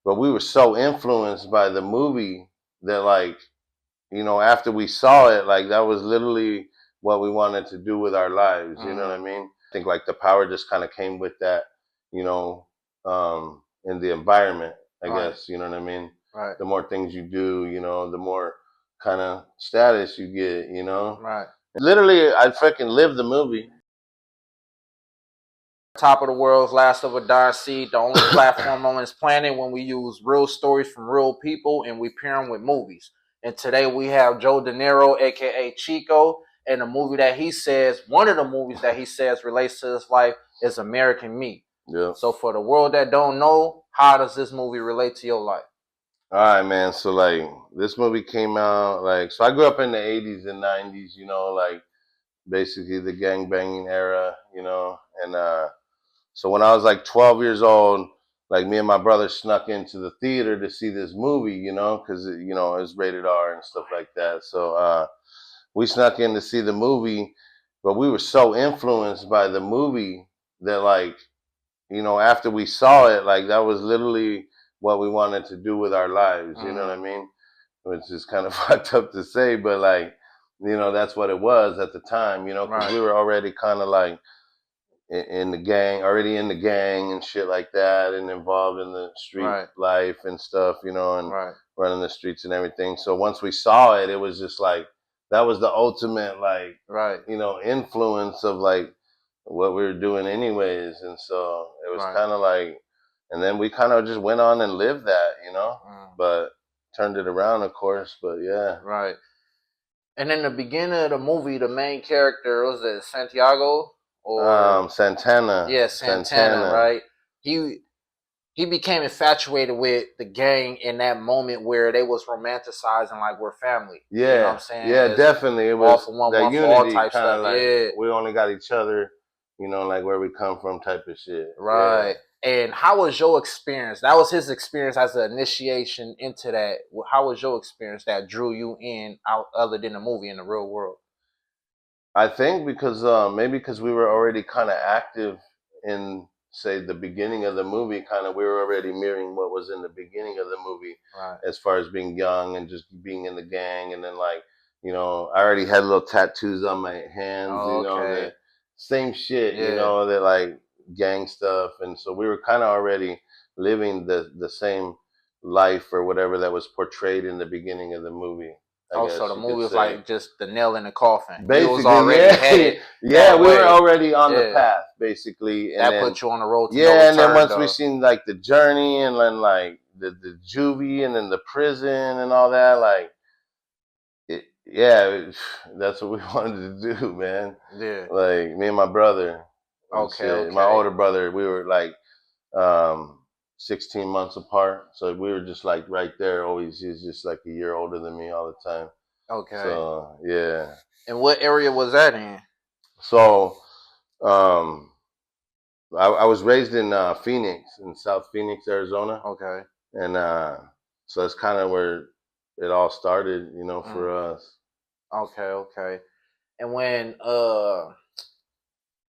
but we were so influenced by the movie that, like, after we saw it, like, that was literally what we wanted to do with our lives. You know what I mean? I think, like, the power just kind of came with that, you know, in the environment, I guess. You know what I mean? Right. The more things you do, the more kind of status you get, Right. Literally, I freaking lived the movie. Top of the world's last of a dying seed, the only platform on this planet when we use real stories from real people and we pair them with movies. And today we have Joe Dinero, aka Chico, and the movie that he says, one of the movies that he says relates to his life is American Me. Yeah. So for the world that don't know, how does this movie relate to your life? All right, man. So, like, this movie came out, like, so I grew up in the 80s and 90s, like, basically the gang banging era, and so when I was like 12 years old, like, me and my brother snuck into the theater to see this movie, because it was rated R and stuff like that. So we snuck in to see the movie, but we were so influenced by the movie that, like, after we saw it, like, that was literally what we wanted to do with our lives. You know what I mean? Which is kind of fucked up to say, but, like, that's what it was at the time. Because we were already kind of like in the gang, already in the gang and shit like that, and involved in the street life and stuff, and running the streets and everything. So once we saw it, it was just like that was the ultimate, like, influence of, like, what we were doing anyways. And so it was kind of like, and then we kind of just went on and lived that, but turned it around, of course. But yeah. Right. And in the beginning of the movie, the main character, was it Santiago? Or Santana. Yeah, Santana, right? He became infatuated with the gang in that moment where they was romanticizing like we're family. Yeah, you know what I'm saying? Yeah, definitely. It was all for one, that one unity, for all type kind of stuff. like we only got each other, like where we come from type of shit. Right. Yeah. And how was your experience? That was his experience as an initiation into that. How was your experience that drew you in out other than the movie in the real world? I think because maybe because we were already kind of active in, say, the beginning of the movie, kind of we were already mirroring what was in the beginning of the movie, as far as being young and just being in the gang. And then, like, I already had little tattoos on my hands, the same shit, that, like, gang stuff. And so we were kind of already living the same life or whatever that was portrayed in the beginning of the movie. So the movie was like just the nail in the coffin. Basically, was already headed. Yeah, we were already on the path, basically. And that put you on the road to yeah, and then once though. we seen, like, the journey and then, like, the juvie and then the prison and all that, like, that's what we wanted to do, man. Yeah. Like, me and my brother. Okay. My older brother, we were like 16 months apart. So we were just like right there always. He's just like a year older than me all the time. Okay. So, yeah. And what area was that in? So, I was raised in Phoenix, in South Phoenix, Arizona. Okay. And so that's kind of where it all started, for us. Okay. And when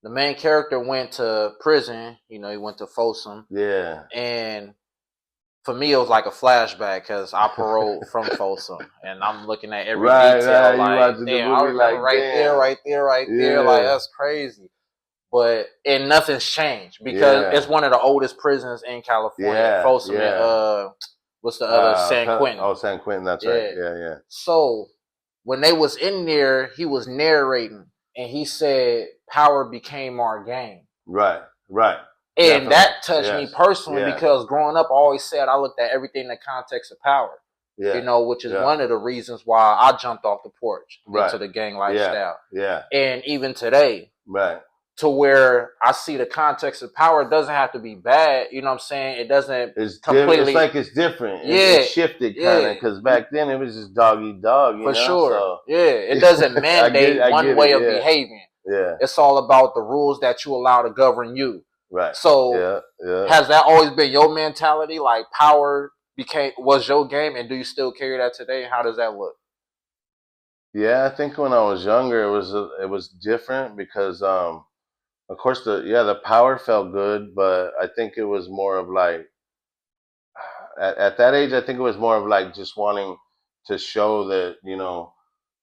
the main character went to prison, he went to Folsom. Yeah. And for me, it was like a flashback because I paroled from Folsom, and I'm looking at every detail. Like, damn, I remember right there. Like, that's crazy. But and nothing's changed because it's one of the oldest prisons in California. Folsom and what's the other? San Quentin. Oh, San Quentin. That's right. Yeah. So when they was in there, he was narrating, and he said, "Power became our game." Right. And that touched me personally because growing up, I always said I looked at everything in the context of power. Which is one of the reasons why I jumped off the porch into the gang lifestyle. Yeah. And even today, to where I see the context of power, it doesn't have to be bad. You know what I'm saying? It doesn't completely. It's like it's different. It shifted kind of because back then it was just dog eat dog. For sure. So, it doesn't mandate one way of behaving. Yeah. It's all about the rules that you allow to govern you. Right. So has that always been your mentality? Like power was your game, and do you still carry that today? How does that look? Yeah, I think when I was younger, it was different because of course the power felt good, but I think it was more of like at that age, I think it was more of like just wanting to show that, you know,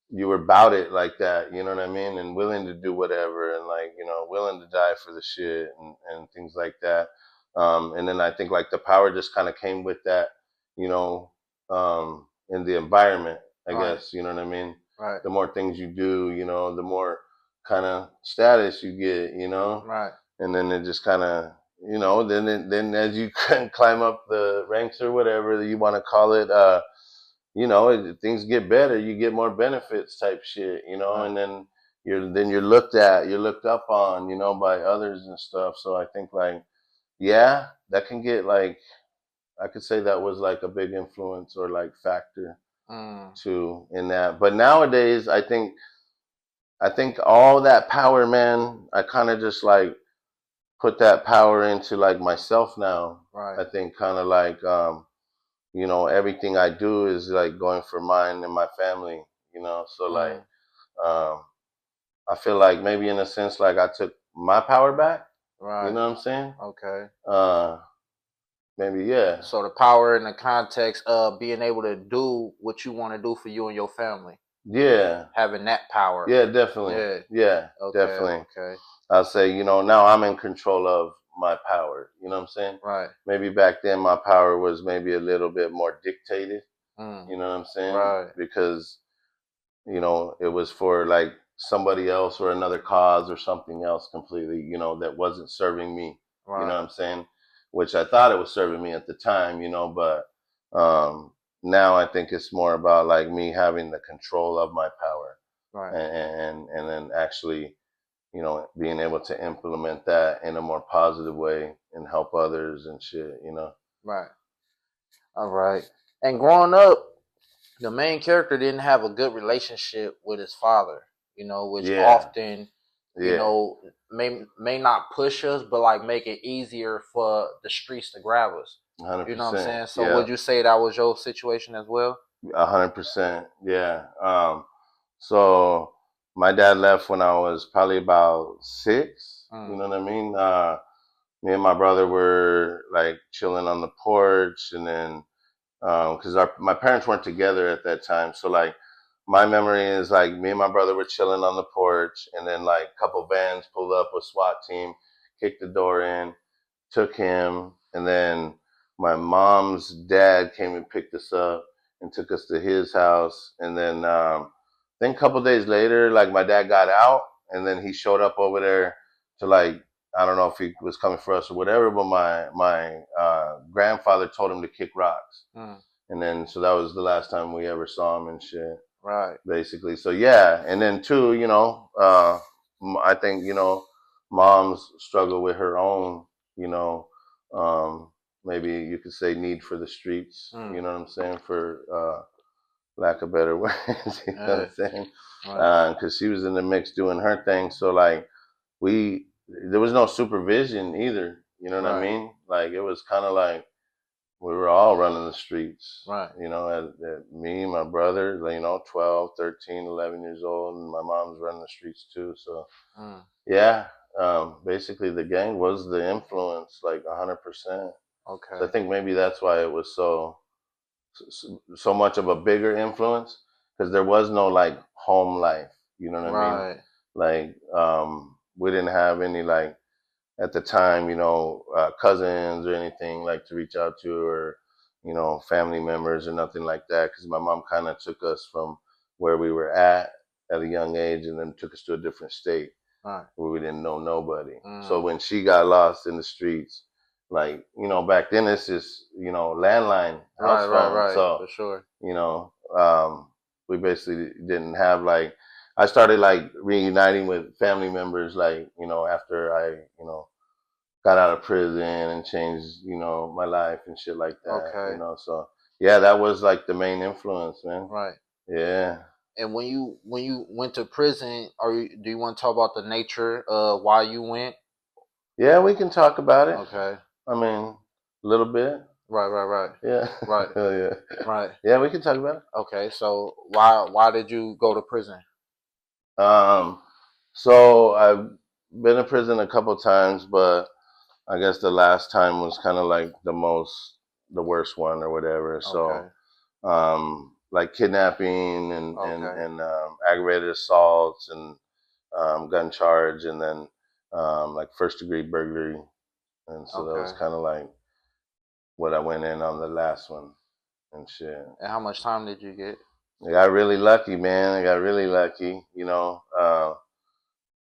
you were about it like that, you know what I mean, and willing to do whatever, and like, you know, willing to die for the shit, and things like that. And then I think like the power just kind of came with that, you know, in the environment, I guess, you know what I mean. Right. The more things you do, you know, the more kind of status you get, you know. Right. And then it just kind of, you know, then as you climb up the ranks or whatever you want to call it, you know, things get better, you get more benefits type shit, you know. Right. And then you're looked at, you're looked up on, you know, by others and stuff. So I think like, yeah, that can get like, I could say that was like a big influence or like factor too in that. But nowadays I think all that power, man, I kind of just like put that power into like myself now. Right. I think kind of like you know, everything I do is like going for mine and my family, you know. So like I feel like maybe in a sense like I took my power back. Right. You know what I'm saying? Okay. Maybe, yeah. So the power in the context of being able to do what you want to do for you and your family. Yeah. Having that power. Yeah, definitely. Yeah, okay, definitely. Okay. I'll say, you know, now I'm in control of my power. You know what I'm saying? Right. Maybe back then my power was maybe a little bit more dictated. You know what I'm saying? Right. Because, you know, it was for like somebody else or another cause or something else completely, you know, that wasn't serving me. Right. You know what I'm saying? Which I thought it was serving me at the time, you know, but now I think it's more about like me having the control of my power. Right. And then actually, you know, being able to implement that in a more positive way and help others and shit, you know. Right. All right. And growing up, the main character didn't have a good relationship with his father, you know, which often, you know, may not push us, but like make it easier for the streets to grab us. 100%. You know what I'm saying? So would you say that was your situation as well? 100%. Yeah. So my dad left when I was probably about 6. You know what I mean? Me and my brother were like chilling on the porch, and then because my parents weren't together at that time, so like my memory is like me and my brother were chilling on the porch, and then like a couple vans pulled up, a SWAT team, kicked the door in, took him, and then my mom's dad came and picked us up and took us to his house, and then a couple days later, like my dad got out, and then he showed up over there to like, I don't know if he was coming for us or whatever, but my grandfather told him to kick rocks. And then so that was the last time we ever saw him and shit. Right. Basically. So yeah, and then too, you know, I think, you know, mom's struggle with her own, you know, maybe you could say need for the streets. You know what I'm saying? For lack of better words, you know what I'm saying? Because she was in the mix doing her thing. So like there was no supervision either. You know what I mean? Like it was kind of like we were all running the streets. Right. You know, me, my brother, you know, 12, 13, 11 years old, and my mom's running the streets too. So yeah, basically the gang was the influence, like 100%. Okay. So I think maybe that's why it was so much of a bigger influence, because there was no like home life. You know what I mean? Like we didn't have any like at the time, you know, cousins or anything like to reach out to, or you know, family members or nothing like that, because my mom kind of took us from where we were at a young age and then took us to a different state where we didn't know nobody. So when she got lost in the streets, like, you know, back then it's just, you know, landline house phone. Right. So for sure, you know, we basically didn't have like, I started like reuniting with family members, like, you know, after I, you know, got out of prison and changed, you know, my life and shit like that. Okay. You know, so yeah, that was like the main influence, man. Right. Yeah. And when you went to prison, do you want to talk about the nature of why you went? Yeah, we can talk about it. Okay. I mean, a little bit. Right. Yeah. Right. Hell yeah. Right. Yeah, we can talk about it. Okay, so why did you go to prison? So I've been in prison a couple times, but I guess the last time was kind of like the most the worst one or whatever. So, like kidnapping and aggravated assaults and gun charge, and then like first degree burglary. And so that was kind of like what I went in on the last one and shit. And how much time did you get? I got really lucky, man. I got really lucky, you know.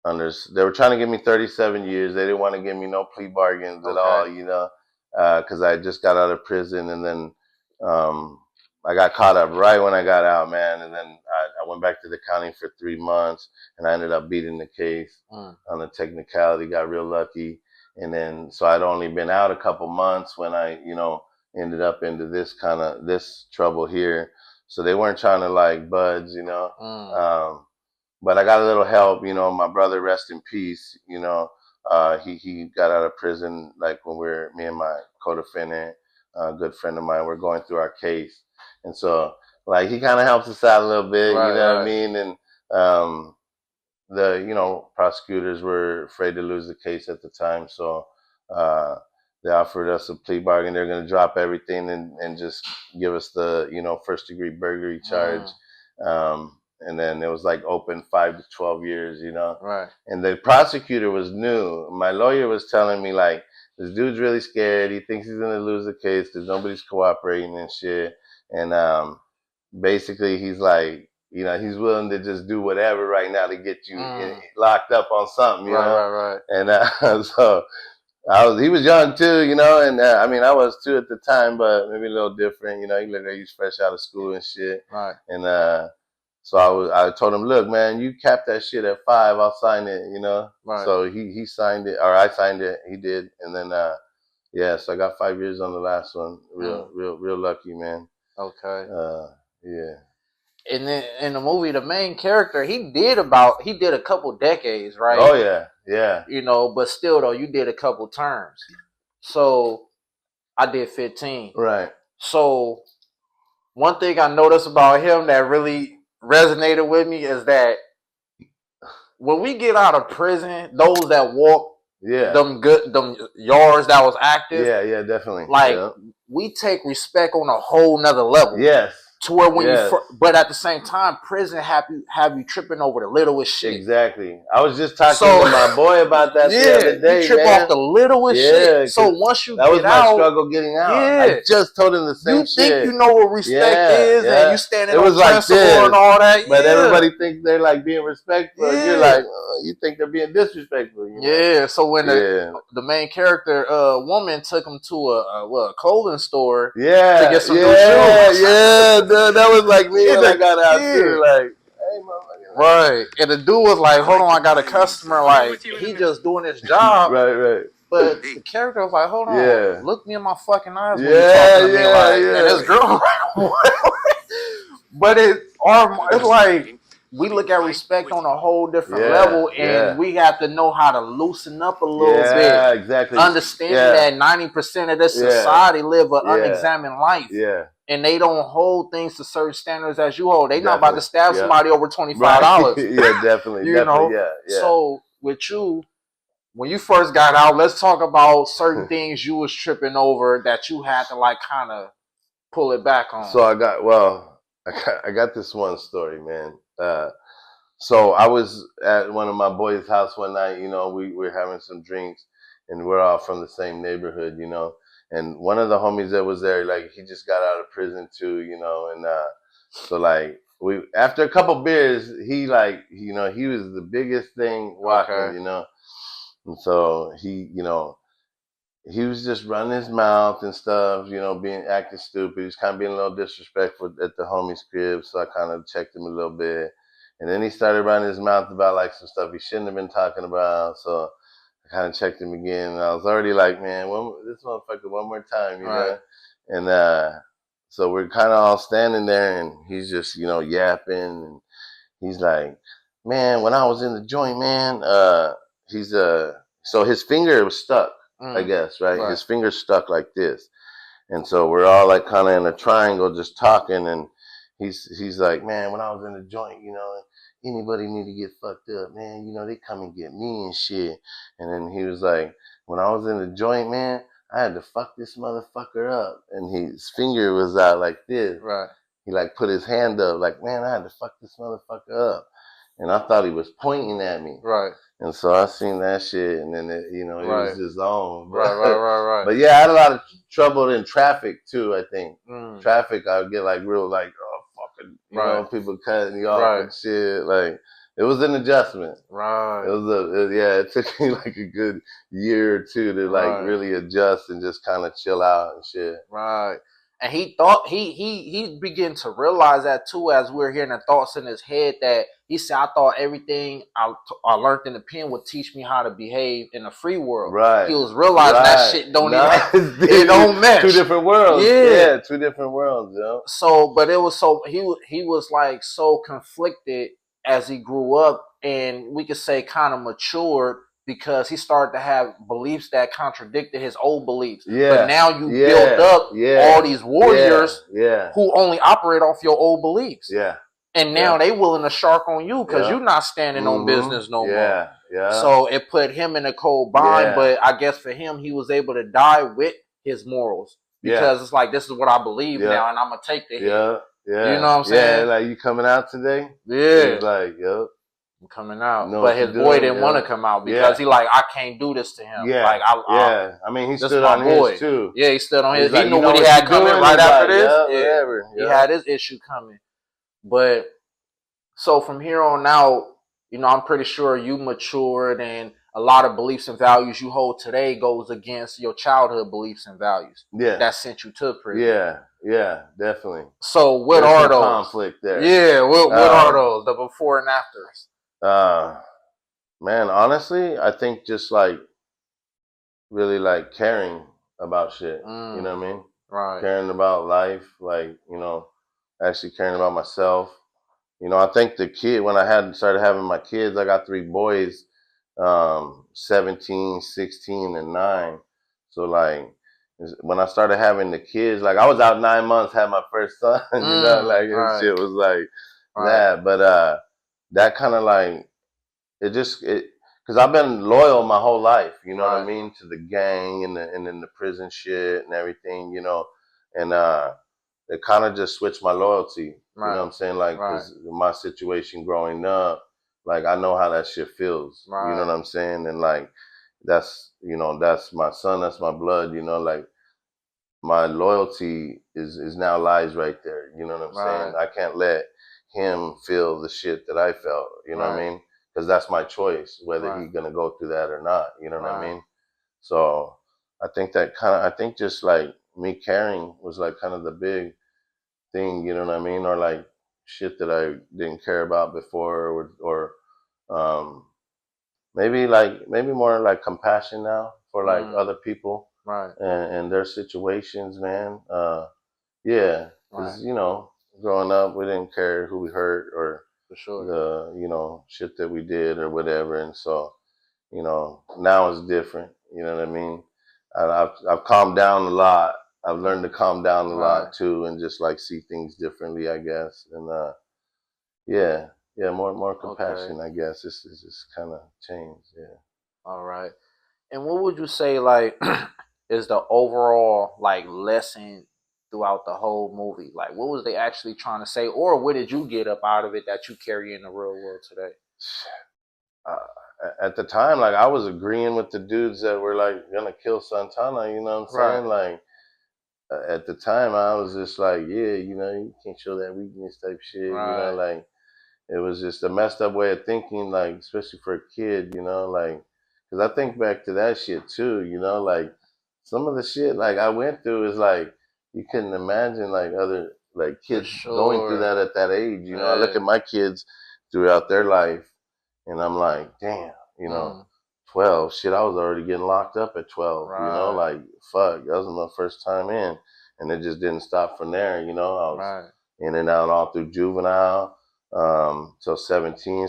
They were trying to give me 37 years. They didn't want to give me no plea bargains at all, you know, because I just got out of prison, and then I got caught up right when I got out, man. And then I went back to the county for 3 months, and I ended up beating the case on a technicality. Got real lucky, and then so I'd only been out a couple months when I, you know, ended up into this trouble here. So they weren't trying to like budge, you know. But I got a little help, you know. My brother, rest in peace, you know. He got out of prison like when me and my co-defendant, a good friend of mine, we're going through our case, and so like he kind of helps us out a little bit, you know what I mean? And the prosecutors were afraid to lose the case at the time, so they offered us a plea bargain. They're going to drop everything and just give us the first degree burglary charge. And then it was like open 5 to 12 years, you know. Right. And the prosecutor was new. My lawyer was telling me like, this dude's really scared. He thinks he's gonna lose the case because nobody's cooperating and shit. And basically, he's like, you know, he's willing to just do whatever right now to get you locked up on something, you know. Right. And so he was young too, you know, and I mean, I was too at the time, but maybe a little different, you know. He looked like he's fresh out of school and shit. Right. And so I told him, look, man, you cap that shit at 5, I'll sign it, you know. Right. So he signed it, or I signed it, he did, and then so I got 5 years on the last one. Real lucky, man. Okay. Yeah. And then in the movie, the main character, he did a couple decades, right? Oh yeah. You know, but still though, you did a couple terms. So I did 15. Right. So one thing I noticed about him that really resonated with me is that when we get out of prison, those that walk them yards that was active. Yeah, definitely. Like we take respect on a whole nother level. Yes. To where when but at the same time, prison have you tripping over the littlest shit. Exactly. I was just talking to my boy about that the other day. You trip off the littlest shit. So once you that was my struggle getting out. I just told him the same shit. You think you know what respect is, and you standing on principle and all that. But everybody thinks they're like being respectful. And you're like, you think they're being disrespectful. You know? Yeah. So when the main character woman took him to a clothing store to get some new shoes. That was like me when I got out too. Like, hey, motherfucker. Right. And the dude was like, hold on, I got a customer. Like, he just doing his job. Right. But the character was like, hold on, look me in my fucking eyes when you talking to me. Like, and this girl, but it's like, we look at respect on a whole different level, and we have to know how to loosen up a little bit. Yeah, exactly. Understanding that 90% of this society live an unexamined life. Yeah. And they don't hold things to certain standards as you hold. They not about to stab somebody over $25. Yeah, definitely. You know? Yeah. So with you, when you first got out, let's talk about certain things you was tripping over that you had to like kind of pull it back on. So I got this one story, man. So I was at one of my boys' house one night, you know, we were having some drinks, and we're all from the same neighborhood, you know. And one of the homies that was there, like, he just got out of prison too, you know. And so like after a couple beers, he like, you know, he was the biggest thing walking, you know. And so he, you know, he was just running his mouth and stuff, you know, acting stupid. He was kind of being a little disrespectful at the homie's crib, so I kind of checked him a little bit. And then he started running his mouth about like some stuff he shouldn't have been talking about. So I kind of checked him again, and I was already like, man, this motherfucker one more time, you know? And so we're kind of all standing there, and he's just, you know, yapping, and he's like, man, when I was in the joint, man, so his finger was stuck, I guess, right? His finger's stuck like this. And so we're all like kind of in a triangle just talking, and he's like, man, when I was in the joint, you know, anybody need to get fucked up, man, you know, they come and get me and shit. And then he was like, when I was in the joint, man, I had to fuck this motherfucker up. And his finger was out like this. Right. He like put his hand up like, man, I had to fuck this motherfucker up. And I thought he was pointing at me. Right. And so I seen that shit, and then it, it was just on. Right. But yeah, I had a lot of trouble in traffic too. I think traffic, I would get like real like, oh fucking, you know, people cutting you off and shit. Like it was an adjustment. Right. It took me like a good year or two to like really adjust and just kind of chill out and shit. Right. And he thought he began to realize that too, as we were hearing the thoughts in his head, that he said, I thought everything I learned in the pen would teach me how to behave in the free world. Right. He was realizing that shit don't even it don't mesh. Two different worlds. Yeah, two different worlds, yo. So, but it was so he was like so conflicted as he grew up, and we could say kind of matured, because he started to have beliefs that contradicted his old beliefs. Yeah. But now you built up all these warriors who only operate off your old beliefs. Yeah. And now they willing to shark on you because you're not standing on business no more. Yeah. So it put him in a cold bind, but I guess for him, he was able to die with his morals. Because it's like, this is what I believe now, and I'm going to take the hit. Yeah. You know what I'm saying? Yeah, like, you coming out today? Yeah. He's like, yep. I'm coming out. But his boy didn't want to come out because he like, I can't do this to him. Yeah. Like, I mean, he stood on his too. Yeah, he stood on his. He knew what he had coming right after this. Whatever. He had his issue coming. But so from here on out, I'm pretty sure you matured, and a lot of beliefs and values you hold today goes against your childhood beliefs and values. Yeah. That sent you to prison. Yeah, definitely. So what are those? Conflict there. Yeah, what are those? The before and afters. Man, honestly, I think just like really like caring about shit. You know what I mean? Right. Caring about life, like, actually caring about myself. I think the kid, when I started having my kids, I got 3 boys, 17, 16, and 9. So like, when I started having the kids, like I was out 9 months, had my first son, shit was like that. But that kind of like, because I've been loyal my whole life, you know what I mean, to the gang and then the prison shit and everything, and it kind of just switched my loyalty. You know what I'm saying? Like, because my situation growing up, like, I know how that shit feels. You know what I'm saying? And like, that's my son, that's my blood, like, my loyalty is now lies right there. You know what I'm saying? I can't let him feel the shit that I felt, you know what I mean? Because that's my choice, whether he's going to go through that or not. You know what I mean? So I think just like me caring was like kind of the big thing, you know what I mean? Or like shit that I didn't care about before, or maybe more like compassion now for like other people and their situations, man. Because growing up, we didn't care who we hurt or the shit that we did or whatever, and so now it's different. You know what I mean? I've calmed down a lot. I've learned to calm down a lot too, and just like see things differently, I guess. And more compassion, I guess. It's just kind of changed. Yeah. All right. And what would you say like is the overall like lesson throughout the whole movie? Like, what was they actually trying to say, or what did you get up out of it that you carry in the real world today? At the time, like, I was agreeing with the dudes that were like gonna kill Santana. You know what I'm saying? Like, at the time, I was just like, yeah, you can't show that weakness type shit. Like, it was just a messed up way of thinking, like, especially for a kid, like, because I think back to that shit too, like, some of the shit, like, I went through is like, you couldn't imagine, like, other, like, kids going through that at that age, I look at my kids throughout their life, and I'm like, damn, 12, shit, I was already getting locked up at 12, like, fuck, that was my first time in, and it just didn't stop from there, I was in and out all through juvenile, so 17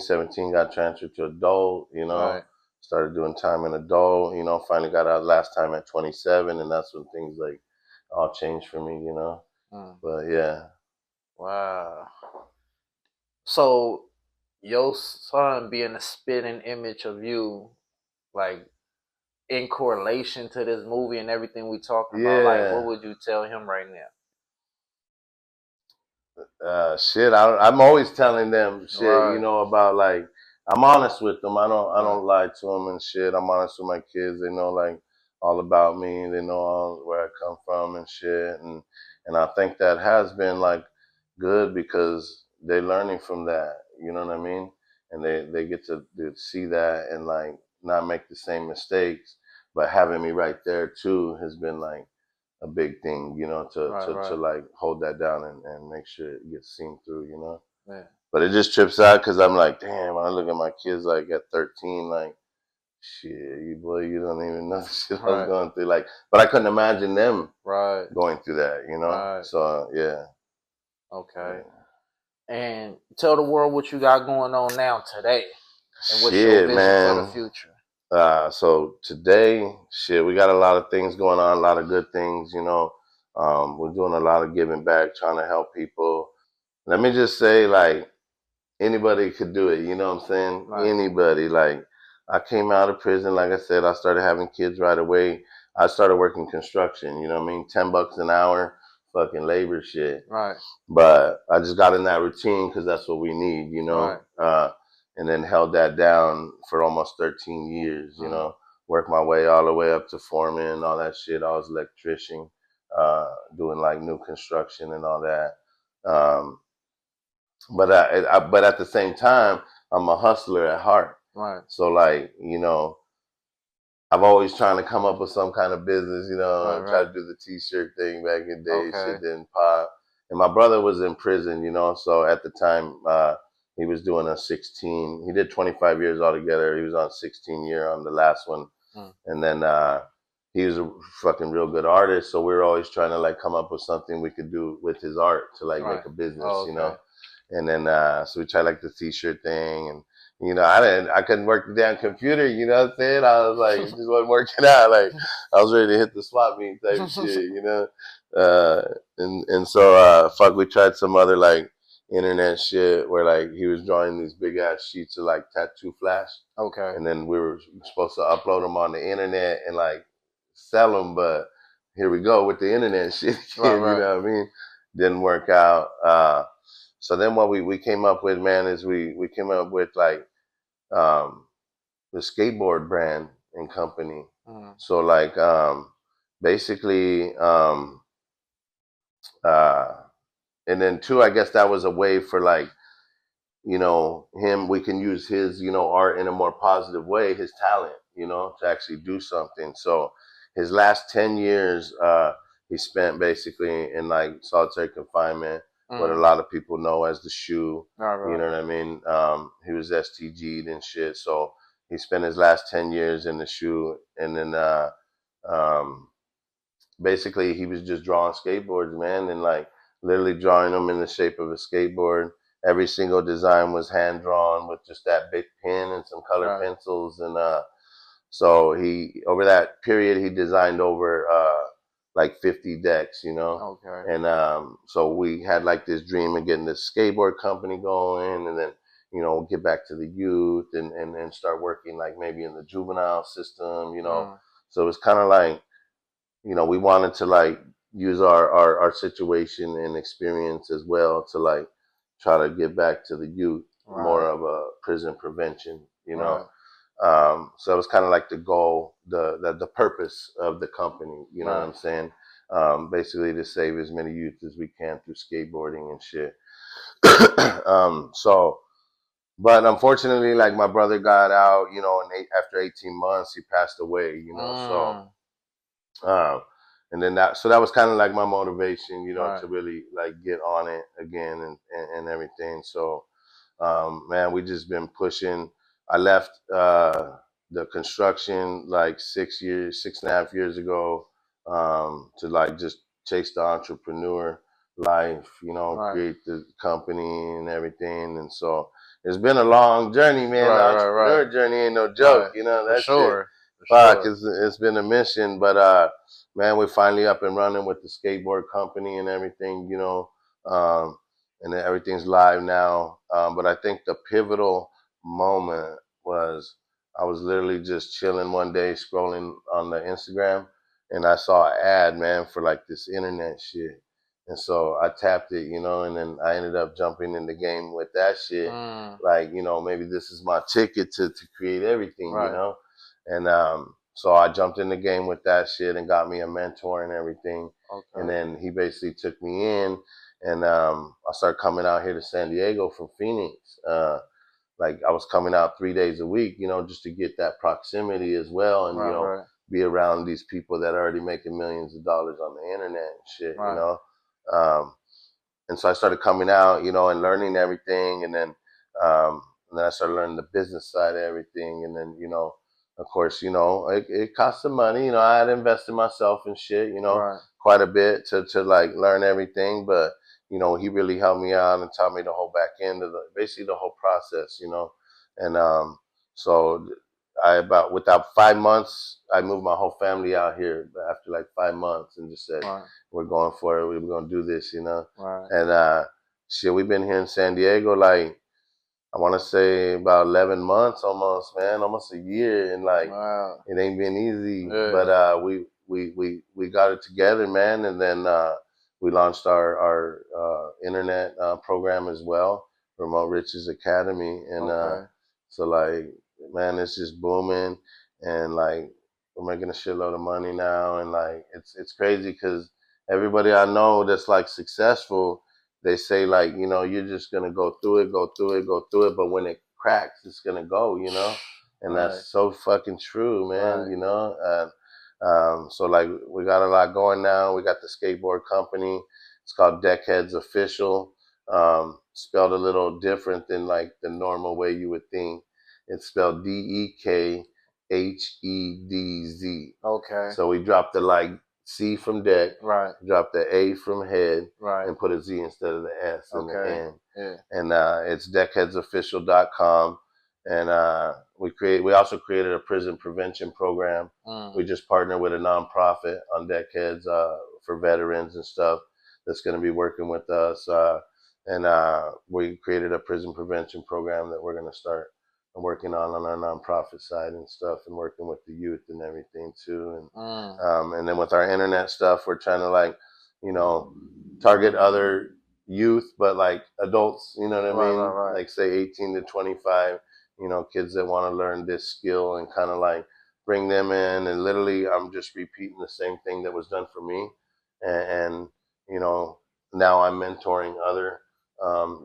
got transferred to adult, started doing time in adult, finally got out last time at 27, and that's when things like all changed for me, but yeah. Wow. So your son being a spitting image of you, like, in correlation to this movie and everything we talking about, like what would you tell him right now? Shit, I'm always telling them shit, right. About like I'm honest with them. I don't lie to them and shit. I'm honest with my kids. They know like all about me. They know all where I come from and shit. And I think that has been like good because they're learning from that. You know what I mean? And they get to see that and like not make the same mistakes. But having me right there too has been like a big thing, to like hold that down and make sure it gets seen through, Yeah. But it just trips out because I'm like, damn, when I look at my kids like at 13, like, shit, you don't even know the shit I was going through. Like, but I couldn't imagine them going through that, So, yeah. Okay. Yeah. And tell the world what you got going on now today. And what's your vision for the future? So today, we got a lot of things going on, a lot of good things, we're doing a lot of giving back, trying to help people. Let me just say, like, anybody could do it, you know what I'm saying? Right. Anybody. Like, I came out of prison, like I said, I started having kids right away. I started working construction, you know what I mean? $10 an hour, fucking labor shit. Right. But I just got in that routine because that's what we need, Right. And then held that down for almost 13 years, worked my way all the way up to foreman, all that shit. I was electrician, doing like new construction and all that. But but at the same time, I'm a hustler at heart. Right. So like, I've always trying to come up with some kind of business, Right. Try to do the t-shirt thing back in the day. Okay. Shit didn't pop. And my brother was in prison, so at the time, he was doing a 16. He did 25 years altogether. He was on 16-year on the last one. And then he was a fucking real good artist. So we were always trying to like come up with something we could do with his art to like make a business, Okay. And then so we tried like the t-shirt thing, and I couldn't work the damn computer, you know what I'm saying? I was like, it just wasn't working out. Like I was ready to hit the swap meet type of shit, and so fuck, we tried some other like internet shit where like he was drawing these big ass sheets of like tattoo flash. Okay. And then we were supposed to upload them on the internet and like sell them, but here we go with the internet shit. Right. You know what I mean? Didn't work out. So then what we came up with, man, is we came up with like the skateboard brand and company. So like basically and then two, I guess that was a way for like, him, we can use his, art in a more positive way, his talent, to actually do something. So his last 10 years, he spent basically in like solitary confinement, what a lot of people know as the shoe. Right. You know what I mean? He was STG'd and shit. So he spent his last 10 years in the shoe. And then basically he was just drawing skateboards, man, and like literally drawing them in the shape of a skateboard. Every single design was hand drawn with just that big pen and some colored pencils. And so he, over that period, he designed over like 50 decks, Okay. And so we had like this dream of getting this skateboard company going, and then get back to the youth and start working like maybe in the juvenile system, So it was kind of like, we wanted to like use our situation and experience as well to like try to get back to the youth, more of a prison prevention, so it was kind of like the goal, the purpose of the company, you know what I'm saying? Basically to save as many youth as we can through skateboarding and shit. So, but unfortunately, like my brother got out, and after 18 months, he passed away, so. And then that was kind of like my motivation, to really like get on it again and everything. So, man, we just been pushing. I left the construction like 6.5 years ago, to like just chase the entrepreneur life, create the company and everything. And so it's been a long journey, man. The entrepreneur journey ain't no joke, that's sure. Fuck, it's been a mission, but man, we're finally up and running with the skateboard company and everything, and everything's live now. But I think the pivotal moment was I was literally just chilling one day, scrolling on the Instagram, and I saw an ad, man, for like this internet shit. And so I tapped it, you know, and then I ended up jumping in the game with that shit. Like, you know, maybe this is my ticket to create everything, you know? And so I jumped in the game with that shit and got me a mentor and everything. And then he basically took me in, and I started coming out here to San Diego from Phoenix. Like I was coming out 3 days a week, you know, just to get that proximity as well, and you know, be around these people that are already making millions of dollars on the internet and shit, you know. And so I started coming out, you know, and learning everything, and then I started learning the business side of everything, and then, you know, of course, you know, it cost some money, you know. I had invested myself in shit, you know, quite a bit to like learn everything, but you know, he really helped me out and taught me the whole back end of basically the whole process, you know. And so without 5 months, I moved my whole family out here after like 5 months, and just said, we're going for it. We're going to do this, you know. And shit, we've been here in San Diego, like, I want to say about 11 months almost, man, almost a year. And like, it ain't been easy, but we got it together, man. And then we launched our internet program as well, Remote Riches Academy. And so like, man, it's just booming, and like, we're making a shitload of money now. And like, it's crazy because everybody I know that's like successful, they say like, you know, you're just gonna go through it, but when it cracks, it's gonna go, you know. And that's so fucking true, man. You know. So like, we got a lot going now. We got the skateboard company. It's called Deckheads Official. Spelled a little different than like the normal way you would think. It's spelled DEKHEDZ. So we dropped the like C from deck, drop the A from head, and put a Z instead of the S in the end. And it's deckheadsofficial.com. And we also created a prison prevention program. We just partnered with a nonprofit on Deckheads for veterans and stuff that's going to be working with us. And we created a prison prevention program that we're going to start working on our nonprofit side and stuff, and working with the youth and everything too. And then with our internet stuff, we're trying to like, you know, target other youth, but like adults, you know what I mean? Like say 18 to 25, you know, kids that want to learn this skill, and kind of like bring them in. And literally, I'm just repeating the same thing that was done for me. And you know, now I'm mentoring other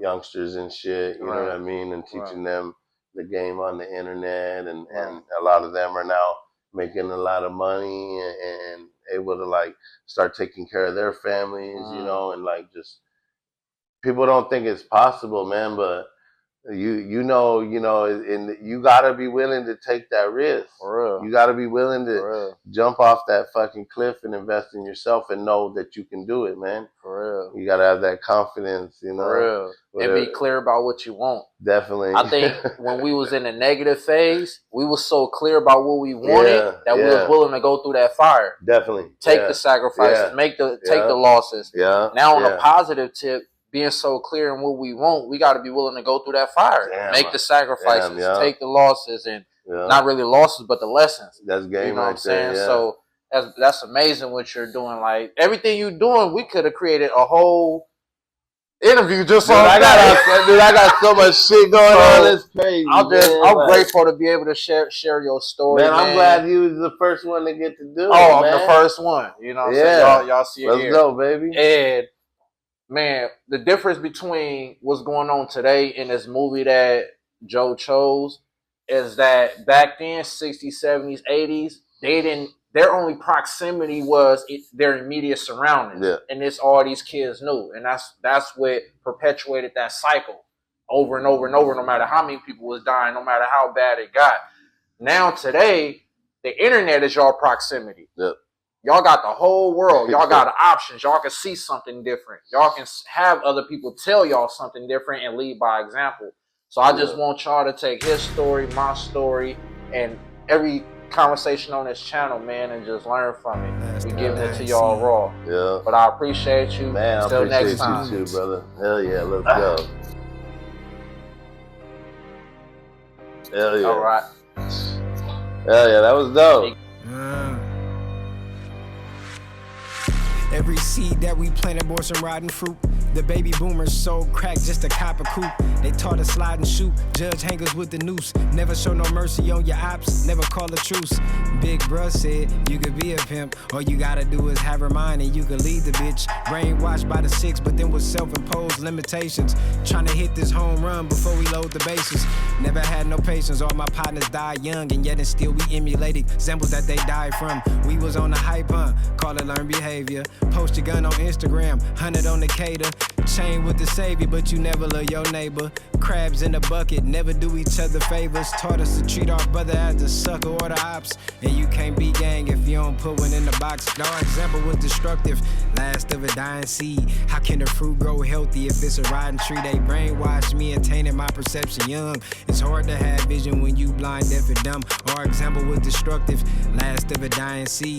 youngsters and shit, you know what I mean? And teaching them the game on the internet, and a lot of them are now making a lot of money and able to like start taking care of their families, you know. And like, just people don't think it's possible, man, but you know, and you gotta be willing to take that risk. You gotta be willing to jump off that fucking cliff and invest in yourself, and know that you can do it, man. You gotta have that confidence, you know. And be clear about what you want. Definitely. I think when we was in the negative phase, we was so clear about what we wanted that we was willing to go through that fire. Definitely. Take the sacrifices, take the losses. Now on a positive tip, being so clear in what we want, we got to be willing to go through that fire, make the sacrifices, take the losses, and not really losses, but the lessons. That's game, you know what I'm saying? So that's amazing what you're doing. Like, everything you're doing, we could have created a whole interview just on that. Dude, I got so much shit going on. It's crazy. I'm grateful to be able to share your story. Man, I'm glad you was the first one to get to do it. I'm the first one. You know what I'm saying? Y'all see it here. Let's go, baby. And man, the difference between what's going on today in this movie that Joe chose is that back then, 60s, 70s, 80s, their only proximity was their immediate surroundings. And it's all these kids knew. And that's what perpetuated that cycle over and over and over, no matter how many people was dying, no matter how bad it got. Now today, the internet is your proximity. Y'all got the whole world. Y'all got options. Y'all can see something different. Y'all can have other people tell y'all something different and lead by example. So I just want y'all to take his story, my story, and every conversation on this channel, man, and just learn from it. We giving it to y'all raw. But I appreciate you. Man, Till I appreciate next time. you too, brother. Hell yeah, let's go. Hell yeah. All right. Hell yeah, that was dope. Every seed that we planted bore some rotten fruit. The baby boomers sold crack just to cop a coupe. They taught us slide and shoot, judge hangers with the noose. Never show no mercy on your ops, never call a truce. Big bruh said you could be a pimp. All you gotta do is have her mind and you could lead the bitch. Brainwashed by the six, but then with self-imposed limitations. Trying to hit this home run before we load the bases. Never had no patience, all my partners died young, and yet and still we emulated examples that they died from. We was on the hype hunt, call it learned behavior. Post your gun on Instagram, 100 on the cater. Chain with the savior, but you never love your neighbor. Crabs in the bucket, never do each other favors. Taught us to treat our brother as the sucker or the ops. And you can't be gang if you don't put one in the box. Our example was destructive, last of a dying seed. How can the fruit grow healthy if it's a rotten tree? They brainwashed me and tainted my perception young. It's hard to have vision when you blind, deaf, and dumb. Our example was destructive, last of a dying seed.